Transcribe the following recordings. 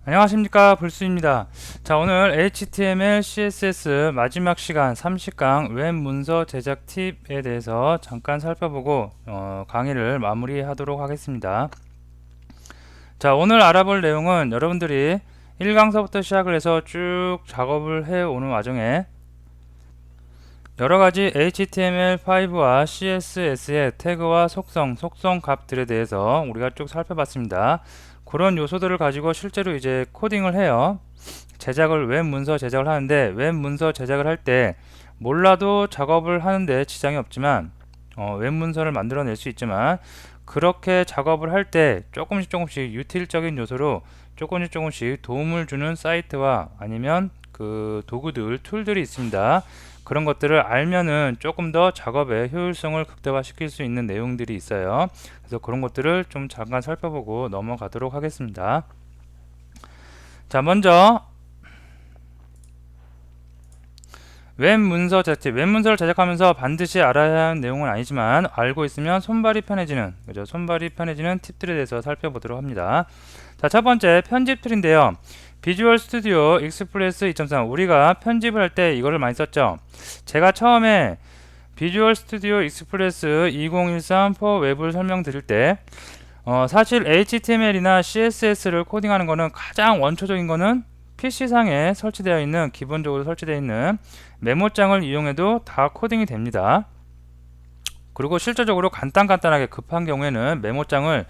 안녕하십니까, 불수입니다. 자, 오늘 HTML, CSS 마지막 시간 30강 웹 문서 제작 팁에 대해서 잠깐 살펴보고 강의를 마무리하도록 하겠습니다. 자, 오늘 알아볼 내용은 여러분들이 1강서부터 시작을 해서 쭉 작업을 해오는 와중에 여러가지 HTML5와 CSS의 태그와 속성 값들에 대해서 우리가 쭉 살펴봤습니다. 그런 요소들을 가지고 실제로 이제 코딩을 해요. 웹 문서 제작을 하는데, 웹 문서 제작을 할 때 몰라도 작업을 하는데 지장이 없지만 웹 문서를 만들어낼 수 있지만, 그렇게 작업을 할 때 조금씩 유틸적인 요소로 조금씩 도움을 주는 사이트와 아니면 그 도구들, 툴들이 있습니다. 그런 것들을 알면은 조금 더 작업의 효율성을 극대화시킬 수 있는 내용들이 있어요. 그래서 그런 것들을 좀 잠깐 살펴보고 넘어가도록 하겠습니다. 자, 먼저 웹 문서를 제작하면서 반드시 알아야 하는 내용은 아니지만 알고 있으면 손발이 편해지는, 그죠? 손발이 편해지는 팁들에 대해서 살펴보도록 합니다. 자, 첫 번째 편집 툴인데요. 비주얼 스튜디오 익스프레스 2.3, 우리가 편집을 할 때 이거를 많이 썼죠. 제가 처음에 비주얼 스튜디오 익스프레스 2013 포 웹을 설명드릴 때 사실 HTML이나 CSS를 코딩하는 거는 가장 원초적인 거는 PC상에 설치되어 있는, 기본적으로 설치되어 있는 메모장을 이용해도 다 코딩이 됩니다. 그리고 실질적으로 간단하게 급한 경우에는 메모장을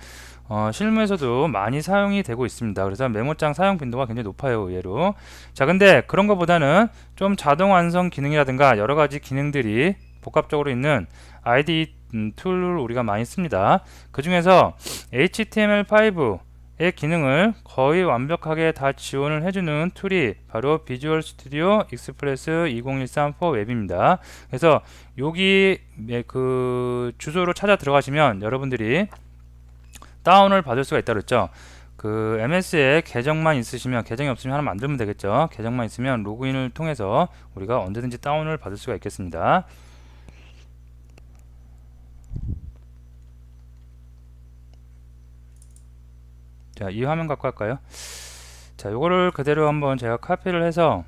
실무에서도 많이 사용이 되고 있습니다. 그래서 메모장 사용 빈도가 굉장히 높아요, 의외로. 자, 근데 그런 것보다는 좀 자동 완성 기능이라든가 여러 가지 기능들이 복합적으로 있는 IDE 툴을 우리가 많이 씁니다. 그 중에서 HTML5의 기능을 거의 완벽하게 다 지원을 해주는 툴이 바로 비주얼 스튜디오 익스프레스 2013 4 웹입니다. 그래서 여기 그 주소로 찾아 들어가시면 여러분들이 다운을 받을 수가 있다 그랬죠. 그 MS에 계정만 있으시면, 계정이 없으면 하나 만들면 되겠죠. 계정만 있으면 로그인을 통해서 우리가 언제든지 다운을 받을 수가 있겠습니다. 자, 이 화면 갖고 할까요? 자, 요거를 그대로 한번 제가 카피를 해서,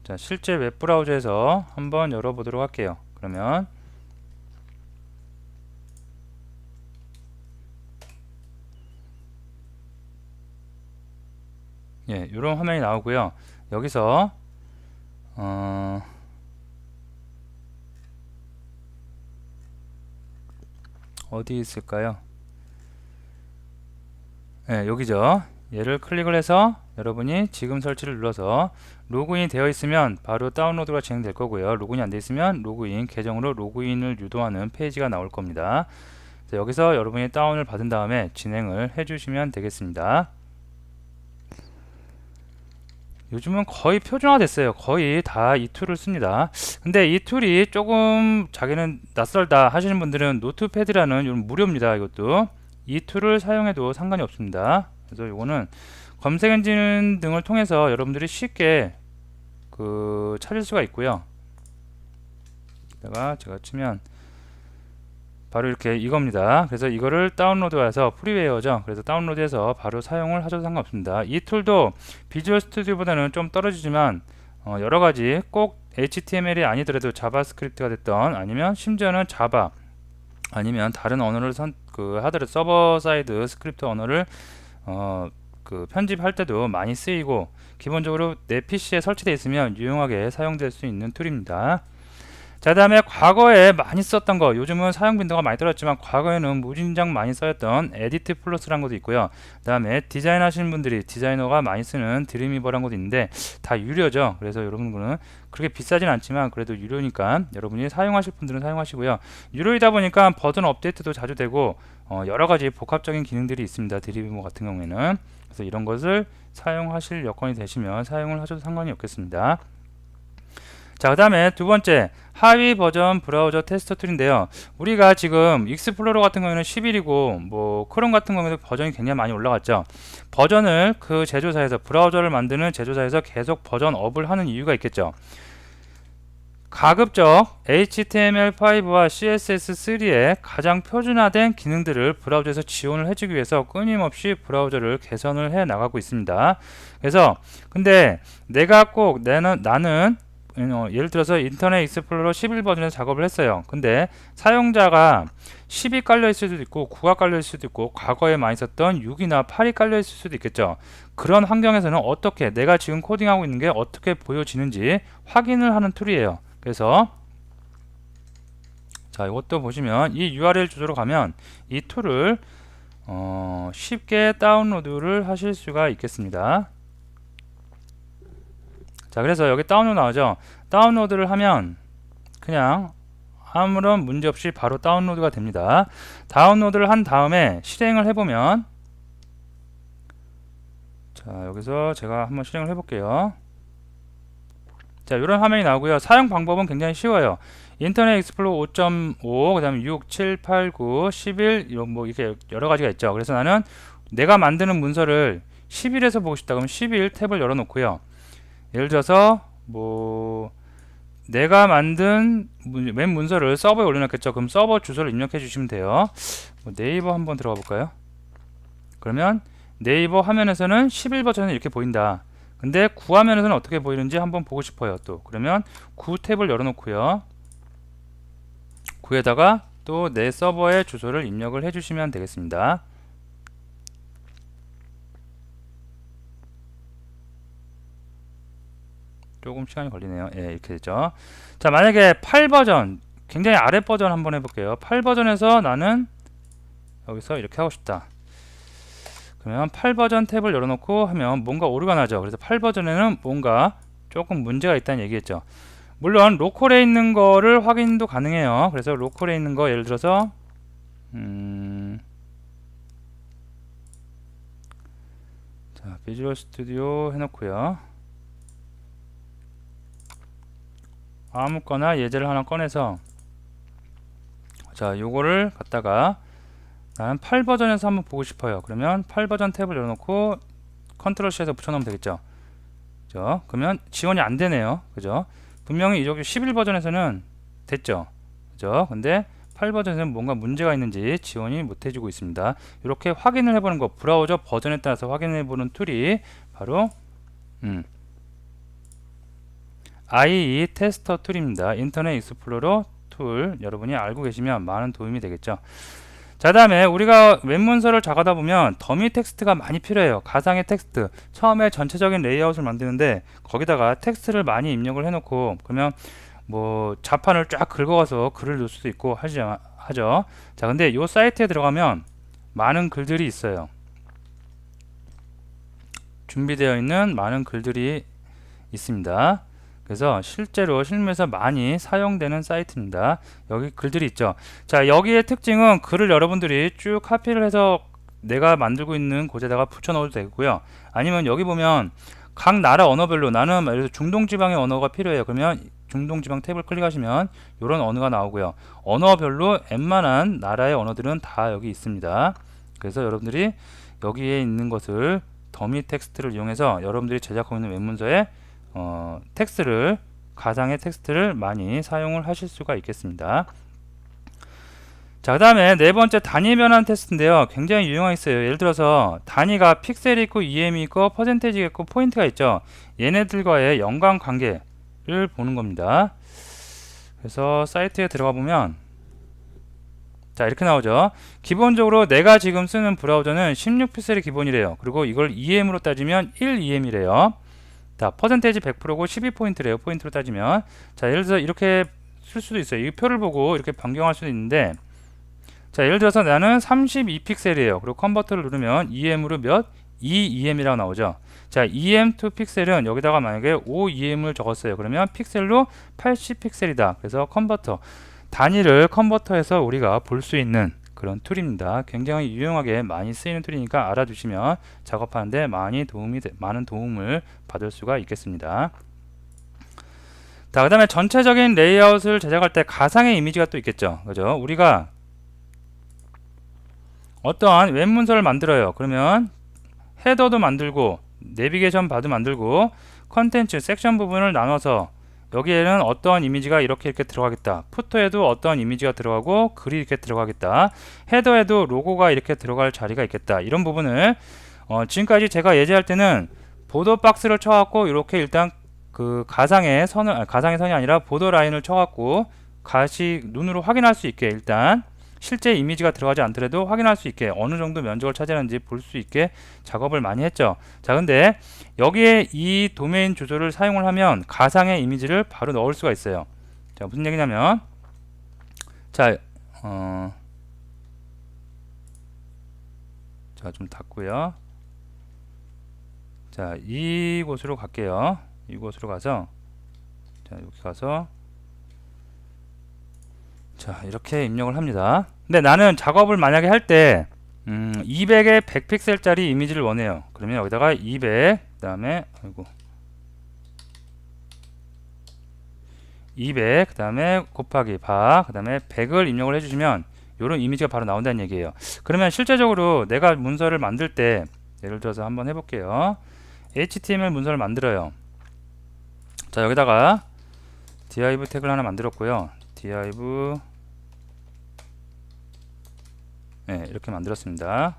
자, 실제 웹브라우저에서 한번 열어보도록 할게요. 그러면 예, 이런 화면이 나오고요. 여기서 어디 있을까요? 예, 여기죠. 얘를 클릭을 해서 여러분이 지금 설치를 눌러서 로그인이 되어 있으면 바로 다운로드가 진행될 거고요. 로그인이 안 되어 있으면 로그인, 계정으로 로그인을 유도하는 페이지가 나올 겁니다. 자, 여기서 여러분이 다운을 받은 다음에 진행을 해주시면 되겠습니다. 요즘은 거의 표준화 됐어요. 거의 다 이 툴을 씁니다. 근데 이 툴이 조금 자기는 낯설다 하시는 분들은 노트패드라는 이런 무료입니다. 이것도 이 툴을 사용해도 상관이 없습니다. 그래서 이거는 검색 엔진 등을 통해서 여러분들이 쉽게 찾을 수가 있고요. 제가 치면 바로 이렇게 이겁니다. 그래서 이거를 다운로드해서, 프리웨어죠. 그래서 다운로드해서 바로 사용을 하셔도 상관없습니다. 이 툴도 비주얼 스튜디오보다는 좀 떨어지지만 여러가지 꼭 HTML이 아니더라도 자바스크립트가 됐던, 아니면 심지어는 자바, 아니면 다른 언어를 하더라도 서버 사이드 스크립트 언어를 편집할 때도 많이 쓰이고, 기본적으로 내 PC에 설치되어 있으면 유용하게 사용될 수 있는 툴입니다. 자, 다음에 과거에 많이 썼던 거, 요즘은 사용 빈도가 많이 떨어졌지만 과거에는 무진장 많이 쓰였던 에디트 플러스라는 것도 있고요. 그 다음에 디자인 하시는 분들이, 디자이너가 많이 쓰는 드림위버라는 것도 있는데 다 유료죠. 그래서 여러분들은 그렇게 비싸진 않지만 그래도 유료니까 여러분이 사용하실 분들은 사용하시고요. 유료이다 보니까 버전 업데이트도 자주 되고 여러가지 복합적인 기능들이 있습니다. 드림위버 같은 경우에는. 그래서 이런 것을 사용하실 여건이 되시면 사용을 하셔도 상관이 없겠습니다. 자, 그 다음에 두 번째, 하위 버전 브라우저 테스터 툴인데요. 우리가 지금 익스플로러 같은 경우에는 11이고 뭐 크롬 같은 경우에도 버전이 굉장히 많이 올라갔죠. 버전을 그 제조사에서, 브라우저를 만드는 제조사에서 계속 버전 업을 하는 이유가 있겠죠. 가급적 HTML5와 CSS3의 가장 표준화된 기능들을 브라우저에서 지원을 해주기 위해서 끊임없이 브라우저를 개선을 해 나가고 있습니다. 그래서 근데 내가 꼭 나는 예를 들어서 인터넷 익스플로러 11 버전에서 작업을 했어요. 근데 사용자가 10이 깔려 있을 수도 있고 9가 깔려 있을 수도 있고 과거에 많이 썼던 6이나 8이 깔려 있을 수도 있겠죠. 그런 환경에서는 어떻게 내가 지금 코딩하고 있는 게 어떻게 보여지는지 확인을 하는 툴이에요. 그래서 자, 이것도 보시면 이 URL 주소로 가면 이 툴을 쉽게 다운로드를 하실 수가 있겠습니다. 자, 그래서 여기 다운로드 나오죠. 다운로드를 하면 그냥 아무런 문제 없이 바로 다운로드가 됩니다. 다운로드를 한 다음에 실행을 해보면, 자, 여기서 제가 한번 실행을 해볼게요. 자, 이런 화면이 나오고요. 사용 방법은 굉장히 쉬워요. 인터넷 익스플로러 5.5, 그 다음에 6, 7, 8, 9, 11, 이런 뭐 이렇게 여러 가지가 있죠. 그래서 나는 내가 만드는 문서를 11에서 보고 싶다 그러면 11 탭을 열어놓고요. 예를 들어서 뭐 내가 만든 웹 문서를 서버에 올려놨겠죠. 그럼 서버 주소를 입력해 주시면 돼요. 뭐 네이버 한번 들어가 볼까요? 그러면 네이버 화면에서는 11 버전이 이렇게 보인다. 근데 9 화면에서는 어떻게 보이는지 한번 보고 싶어요. 또 그러면 9 탭을 열어놓고요. 9에다가 또 내 서버의 주소를 입력을 해주시면 되겠습니다. 조금 시간이 걸리네요. 예, 이렇게 되죠. 자, 만약에 8 버전, 굉장히 아래 버전 한번 해볼게요. 8 버전에서 나는 여기서 이렇게 하고 싶다. 그러면 8 버전 탭을 열어놓고 하면 뭔가 오류가 나죠. 그래서 8 버전에는 뭔가 조금 문제가 있다는 얘기겠죠. 물론 로컬에 있는 거를 확인도 가능해요. 그래서 로컬에 있는 거 예를 들어서 자, 비주얼 스튜디오 해놓고요. 아무거나 예제를 하나 꺼내서 자, 요거를 갖다가 나는 8 버전에서 한번 보고 싶어요. 그러면 8 버전 탭을 열어놓고 컨트롤 C에서 붙여놓으면 되겠죠. 그죠? 그러면 지원이 안 되네요. 그죠? 분명히 여기 11 버전에서는 됐죠. 그죠? 근데 8 버전에서는 뭔가 문제가 있는지 지원이 못 해주고 있습니다. 이렇게 확인을 해보는 거, 브라우저 버전에 따라서 확인해보는 툴이 바로 IE 테스터 툴입니다. 인터넷 익스플로러 툴 여러분이 알고 계시면 많은 도움이 되겠죠. 자, 다음에 우리가 웹 문서를 작업하다 보면 더미 텍스트가 많이 필요해요. 가상의 텍스트. 처음에 전체적인 레이아웃을 만드는데 거기다가 텍스트를 많이 입력을 해놓고 그러면 뭐 자판을 쫙 긁어가서 글을 넣을 수도 있고 하죠. 자, 근데 이 사이트에 들어가면 많은 글들이 있어요. 준비되어 있는 많은 글들이 있습니다. 그래서 실제로 실무에서 많이 사용되는 사이트입니다. 여기 글들이 있죠. 자, 여기의 특징은 글을 여러분들이 쭉 카피를 해서 내가 만들고 있는 곳에다가 붙여 넣어도 되고요. 아니면 여기 보면 각 나라 언어별로 나는 예를 들어 중동지방의 언어가 필요해요. 그러면 중동지방 탭을 클릭하시면 이런 언어가 나오고요. 언어별로 웬만한 나라의 언어들은 다 여기 있습니다. 그래서 여러분들이 여기에 있는 것을 더미 텍스트를 이용해서 여러분들이 제작하고 있는 웹문서에 텍스트를 가상의 텍스트를 많이 사용을 하실 수가 있겠습니다. 자, 그 다음에 네 번째 단위 변환 테스트인데요. 굉장히 유용하게 있어요. 예를 들어서 단위가 픽셀이 있고 EM이 있고 퍼센테이지가 있고 포인트가 있죠. 얘네들과의 연관관계를 보는 겁니다. 그래서 사이트에 들어가 보면 자, 이렇게 나오죠. 기본적으로 내가 지금 쓰는 브라우저는 16픽셀이 기본이래요. 그리고 이걸 EM으로 따지면 1EM이래요. 자, 퍼센테이지 100%고 12포인트래요. 포인트로 따지면. 자, 예를 들어서 이렇게 쓸 수도 있어요. 이 표를 보고 이렇게 변경할 수도 있는데, 자, 예를 들어서 나는 32픽셀이에요. 그리고 컨버터를 누르면 EM으로 몇? 2EM이라고 나오죠. 자, EM2 픽셀은 여기다가 만약에 5EM을 적었어요. 그러면 픽셀로 80픽셀이다. 그래서 컨버터, 단위를 컨버터해서 우리가 볼 수 있는 그런 툴입니다. 굉장히 유용하게 많이 쓰이는 툴이니까 알아두시면 작업하는데 많은 도움을 받을 수가 있겠습니다. 자, 그 다음에 전체적인 레이아웃을 제작할 때 가상의 이미지가 또 있겠죠. 그죠? 우리가 어떠한 웹 문서를 만들어요. 그러면 헤더도 만들고 내비게이션 바도 만들고 컨텐츠 섹션 부분을 나눠서 여기에는 어떠한 이미지가 이렇게 들어가겠다. 푸터에도 어떠한 이미지가 들어가고 글이 이렇게 들어가겠다. 헤더에도 로고가 이렇게 들어갈 자리가 있겠다. 이런 부분을 지금까지 제가 예제할 때는 보더 박스를 쳐갖고 이렇게 일단 그 가상의 선을 가상의 선이 아니라 보더 라인을 쳐갖고 같이 눈으로 확인할 수 있게 일단 실제 이미지가 들어가지 않더라도 확인할 수 있게 어느 정도 면적을 차지하는지 볼 수 있게 작업을 많이 했죠. 자, 근데 여기에 이 도메인 주소를 사용을 하면 가상의 이미지를 바로 넣을 수가 있어요. 자, 무슨 얘기냐면 자, 자, 좀 닫고요. 자, 이곳으로 갈게요. 이곳으로 가서 자, 여기 가서 자, 이렇게 입력을 합니다. 근데 나는 작업을 만약에 할 때 200에 100픽셀짜리 이미지를 원해요. 그러면 여기다가 200, 그 다음에 아이고 200, 그 다음에 곱하기 바, 그 다음에 100을 입력을 해주시면 이런 이미지가 바로 나온다는 얘기예요. 그러면 실제적으로 내가 문서를 만들 때 예를 들어서 한번 해볼게요. HTML 문서를 만들어요. 자, 여기다가 div 태그를 하나 만들었고요. div 네, 이렇게 만들었습니다.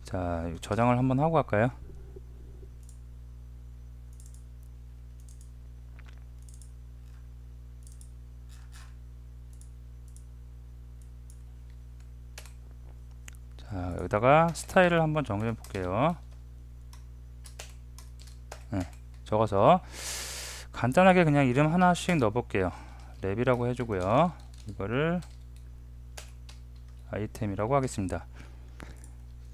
자, 저장을 한번 하고 갈까요? 자, 여기다가 스타일을 한번 정해 볼게요. 네, 적어서 간단하게 그냥 이름 하나씩 넣어 볼게요. 랩이라고 해주고요. 이거를 아이템이라고 하겠습니다.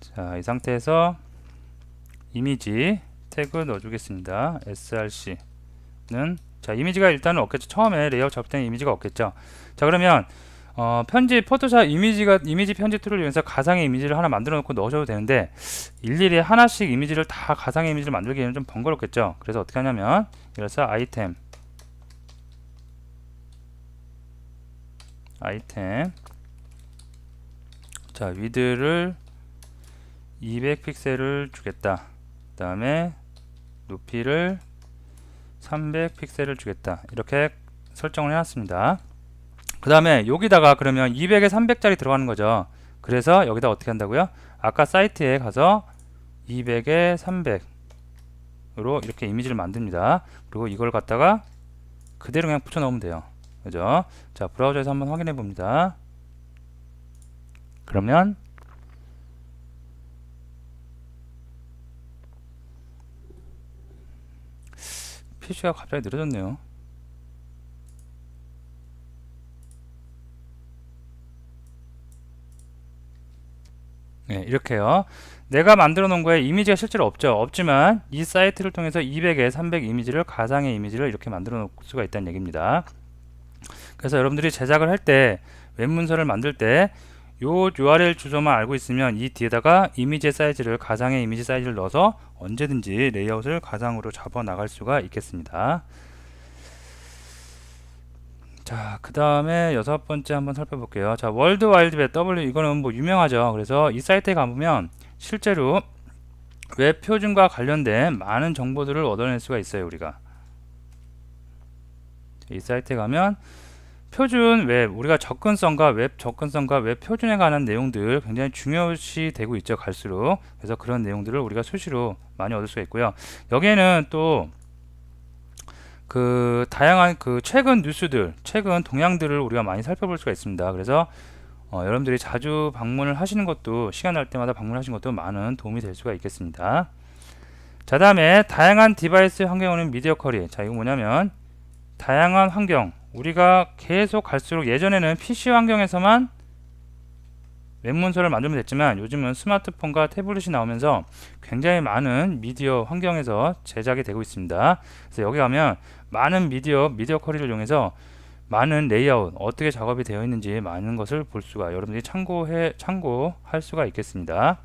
자, 이 상태에서 이미지 태그 넣어주겠습니다. src는 자, 이미지가 일단은 없겠죠. 처음에 레이아웃 잡을 때는 이미지가 없겠죠. 자, 그러면 편집 포토샵 이미지 편집 툴을 이용해서 가상의 이미지를 하나 만들어 놓고 넣으셔도 되는데 일일이 하나씩 이미지를 다 가상의 이미지를 만들기에는 좀 번거롭겠죠. 그래서 어떻게 하냐면 그래서 아이템 자, 위드를 200픽셀을 주겠다. 그 다음에 높이를 300픽셀을 주겠다. 이렇게 설정을 해놨습니다. 그 다음에 여기다가 그러면 200에 300짜리 들어가는 거죠. 그래서 여기다 어떻게 한다고요? 아까 사이트에 가서 200에 300으로 이렇게 이미지를 만듭니다. 그리고 이걸 갖다가 그대로 그냥 붙여 넣으면 돼요. 그죠? 자, 브라우저에서 한번 확인해 봅니다. 그러면 PC가 갑자기 느려졌네요. 네, 이렇게요. 내가 만들어 놓은 거에 이미지가 실제로 없지만 이 사이트를 통해서 200에 300 이미지를 가상의 이미지를 이렇게 만들어 놓을 수가 있다는 얘기입니다. 그래서 여러분들이 제작을 할 때 웹 문서를 만들 때 요 URL 주소만 알고 있으면 이 뒤에다가 이미지 사이즈를 가상의 이미지 사이즈를 넣어서 언제든지 레이아웃을 가상으로 잡아 나갈 수가 있겠습니다. 자, 그 다음에 6번째 한번 살펴볼게요. 자, 월드 와이드 웹 W 이거는 뭐 유명하죠. 그래서 이 사이트에 가보면 실제로 웹 표준과 관련된 많은 정보들을 얻어낼 수가 있어요. 우리가 이 사이트에 가면 표준 웹, 우리가 접근성과 웹 표준에 관한 내용들 굉장히 중요시 되고 있죠. 갈수록. 그래서 그런 내용들을 우리가 수시로 많이 얻을 수가 있고요. 여기에는 또 그 다양한 그 최근 뉴스들, 최근 동향들을 우리가 많이 살펴볼 수가 있습니다. 그래서 여러분들이 자주 방문을 하시는 것도, 시간 날 때마다 방문하시는 것도 많은 도움이 될 수가 있겠습니다. 자, 다음에 다양한 디바이스 환경에는 미디어 쿼리. 자, 이거 뭐냐면 다양한 환경, 우리가 계속 갈수록 예전에는 PC 환경에서만 웹문서를 만들면 됐지만 요즘은 스마트폰과 태블릿이 나오면서 굉장히 많은 미디어 환경에서 제작이 되고 있습니다. 그래서 여기 가면 많은 미디어 쿼리를 이용해서 많은 레이아웃, 어떻게 작업이 되어 있는지 많은 것을 볼 수가, 여러분들이 참고할 수가 있겠습니다.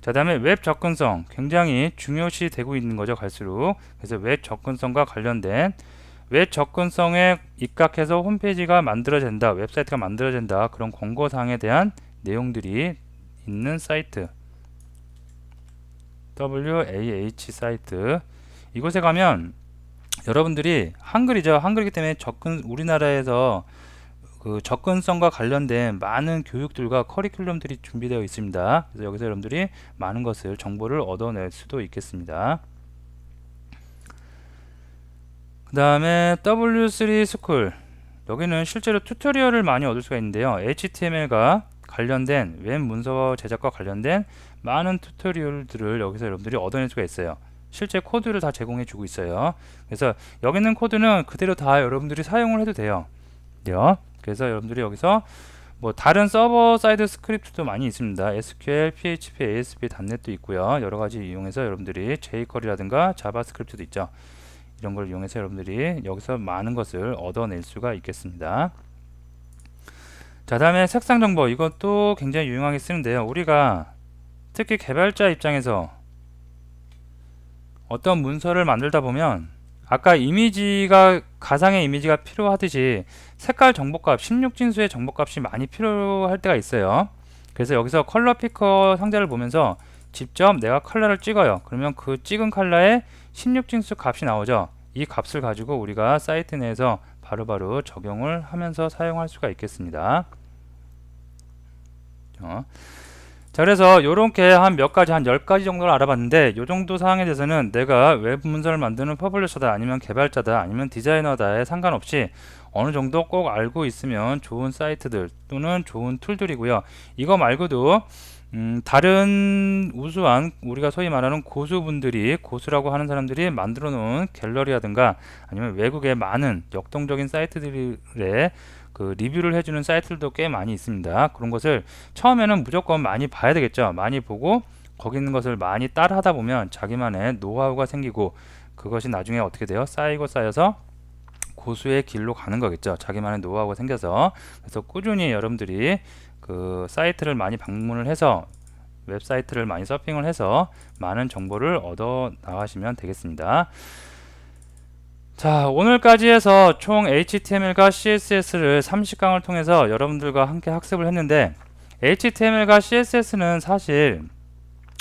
자, 다음에 웹 접근성, 굉장히 중요시 되고 있는 거죠, 갈수록. 그래서 웹 접근성과 관련된 웹 접근성에 입각해서 홈페이지가 만들어진다, 웹사이트가 만들어진다, 그런 권고사항에 대한 내용들이 있는 사이트, WAH 사이트. 이곳에 가면 여러분들이 한글이죠. 한글이기 때문에 우리나라에서 그 접근성과 관련된 많은 교육들과 커리큘럼들이 준비되어 있습니다. 그래서 여기서 여러분들이 많은 것을 정보를 얻어낼 수도 있겠습니다. 그 다음에 W3 스쿨, 여기는 실제로 튜토리얼을 많이 얻을 수가 있는데요. HTML과 관련된 웹 문서 제작과 관련된 많은 튜토리얼들을 여기서 여러분들이 얻어낼 수가 있어요. 실제 코드를 다 제공해 주고 있어요. 그래서 여기 있는 코드는 그대로 다 여러분들이 사용을 해도 돼요. 그래서 여러분들이 여기서 뭐 다른 서버 사이드 스크립트도 많이 있습니다. SQL, PHP, ASP, .NET도 있고요. 여러 가지 이용해서 여러분들이 jQuery라든가 자바스크립트도 있죠. 이런 걸 이용해서 여러분들이 여기서 많은 것을 얻어낼 수가 있겠습니다. 자, 다음에 색상 정보, 이것도 굉장히 유용하게 쓰는데요. 우리가 특히 개발자 입장에서 어떤 문서를 만들다 보면 아까 이미지가, 가상의 이미지가 필요하듯이 색깔 정보값, 16진수의 정보값이 많이 필요할 때가 있어요. 그래서 여기서 컬러 피커 상자를 보면서 직접 내가 컬러를 찍어요. 그러면 그 찍은 컬러에 16진수 값이 나오죠. 이 값을 가지고 우리가 사이트 내에서 바로바로 적용을 하면서 사용할 수가 있겠습니다. 자, 그래서 요렇게 한 몇 가지, 한 10가지 정도를 알아봤는데, 요 정도 사항에 대해서는 내가 웹 문서를 만드는 퍼블리셔다, 아니면 개발자다, 아니면 디자이너다에 상관없이 어느 정도 꼭 알고 있으면 좋은 사이트들 또는 좋은 툴들이고요. 이거 말고도 다른 우수한, 우리가 소위 말하는 고수분들이, 고수라고 하는 사람들이 만들어 놓은 갤러리라든가 아니면 외국의 많은 역동적인 사이트들의 그 리뷰를 해주는 사이트들도 꽤 많이 있습니다. 그런 것을 처음에는 무조건 많이 봐야 되겠죠. 많이 보고 거기 있는 것을 많이 따라 하다 보면 자기만의 노하우가 생기고, 그것이 나중에 어떻게 돼요? 쌓이고 쌓여서 고수의 길로 가는 거겠죠. 자기만의 노하우가 생겨서. 그래서 꾸준히 여러분들이 그 사이트를 많이 방문을 해서, 웹사이트를 많이 서핑을 해서 많은 정보를 얻어 나가시면 되겠습니다. 자, 오늘까지 해서 총 HTML과 CSS를 30강을 통해서 여러분들과 함께 학습을 했는데, HTML과 CSS는 사실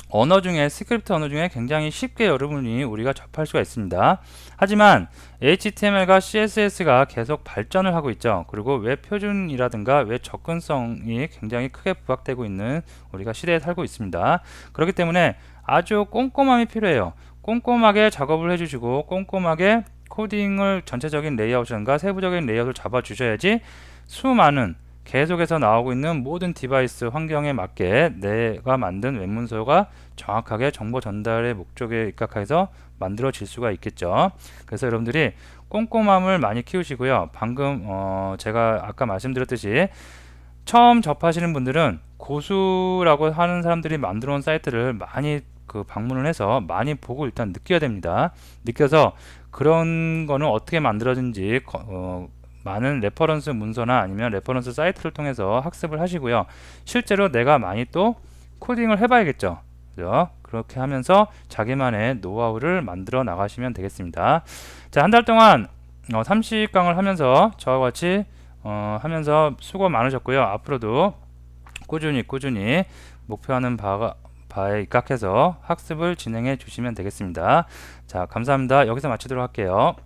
언어 중에, 스크립트 언어 중에 굉장히 쉽게 여러분이 우리가 접할 수가 있습니다. 하지만 HTML과 CSS가 계속 발전을 하고 있죠. 그리고 웹 표준이라든가 웹 접근성이 굉장히 크게 부각되고 있는 우리가 시대에 살고 있습니다. 그렇기 때문에 아주 꼼꼼함이 필요해요. 꼼꼼하게 작업을 해주시고 꼼꼼하게 코딩을, 전체적인 레이아웃과 세부적인 레이아웃을 잡아 주셔야지 수많은 계속해서 나오고 있는 모든 디바이스 환경에 맞게 내가 만든 웹문서가 정확하게 정보 전달의 목적에 입각해서 만들어질 수가 있겠죠. 그래서 여러분들이 꼼꼼함을 많이 키우시고요. 방금 제가 아까 말씀드렸듯이 처음 접하시는 분들은 고수라고 하는 사람들이 만들어 온 사이트를 많이 방문을 해서 많이 보고 일단 느껴야 됩니다. 느껴서 그런 거는 어떻게 만들어진지 많은 레퍼런스 문서나 아니면 레퍼런스 사이트를 통해서 학습을 하시고요. 실제로 내가 많이 또 코딩을 해봐야겠죠. 그죠? 그렇게 하면서 자기만의 노하우를 만들어 나가시면 되겠습니다. 자, 한 달 동안 30강을 하면서 저와 같이 하면서 수고 많으셨고요. 앞으로도 꾸준히 목표하는 바에 입각해서 학습을 진행해 주시면 되겠습니다. 자, 감사합니다. 여기서 마치도록 할게요.